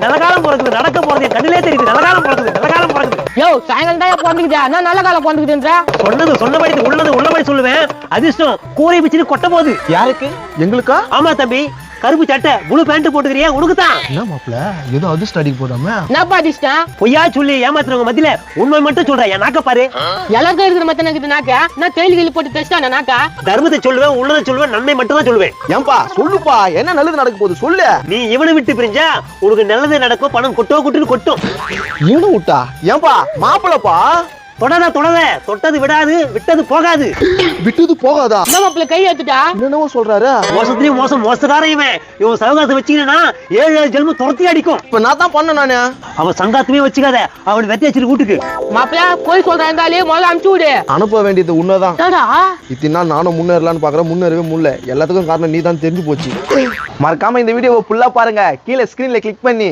நல்ல காலம் பிறக்குது, நடக்க போறது என் கண்ணிலே தெரியுது. நல்ல காலம் பிறக்குது, நல்ல காலம் பிறக்குது. யோ சாயங்காலம் தான் பிறந்துக்குதா, நான் நல்ல காலம் பிறந்துக்குதுன்ற. சொன்னது சொன்னபடி உள்ளது உள்ளபடி சொல்லுவேன். அதிர்ஷ்டம் கூரை பிச்சுன்னு கொட்ட போகுது. யாருக்கு? எங்களுக்கா? ஆமா தம்பி, கருப்பு சட்டை ப்ளூ பேண்ட் போட்டுக்கிறியா, உனக்குதான். என்ன மாப்பிள ஏதோ அதிர்ஷ்டம் அடிக்க போடாம என்னப்பா அதிர்ஷ்டம்? பொய்யா சொல்லி ஏமாத்துறவங்க மத்தியில உண்மை மட்டும் சொல்றேன். என் நாக்க பாரு. எல்லாருக்கும் இருக்கிற மத்த எனக்கு நாக்கா, நான் தேயிலை கிளி போட்டு தச்சிட்டா நாக்கா. தர்மத்தை சொல்லுவேன், உள்ளதை சொல்லுவேன், நன்மை மட்டும் தான் சொல்லுவேன். ஏன்பா சொல்லுப்பா, என்ன நல்லது நடக்க போகுது சொல்லு. நீ இவனை விட்டு பிரிஞ்சா உனக்கு நல்லது நடக்கும், பணம் கொட்டோ கொட்டுன்னு கொட்டும். இவனு விட்டா? ஏன்பா மாப்பிளப்பா? தொடாத தொட்டது விடாது, விட்டது போகாது. விட்டது போகாதா? என்ன மாப்பிள்ள கை ஏத்துட்டா? என்னவோ சொல்றாரு. மோசத்துலயும் மோசம், மோசக்காரன் இவன் சவகாசம் வச்சுக்கினா 7 ஜென்மம் துரத்தி அடிக்கும். இப்ப நான் தான் பண்ண நானு. அவன் சங்காத்தமே வச்சுக்காத, அவன் வெத்தி வச்சிரு வீட்டுக்கு. மாப்பிள்ள போய் சொல்றேன், இருந்தாலே முதல்ல அனுப்பிச்சு விடு. அனுப்ப வேண்டியது உன்னதான். என்னடா இத்தனை நாள் நானும் முன்னேறலான்னு பாக்குறேன், முன்னேறவே முடியல. எல்லாத்துக்கும் காரணம் நீ தான் தெரிஞ்சு போச்சு. மறக்காம இந்த வீடியோவை ஃபுல்லா பாருங்க, கீழே ஸ்கிரீன்ல கிளிக் பண்ணி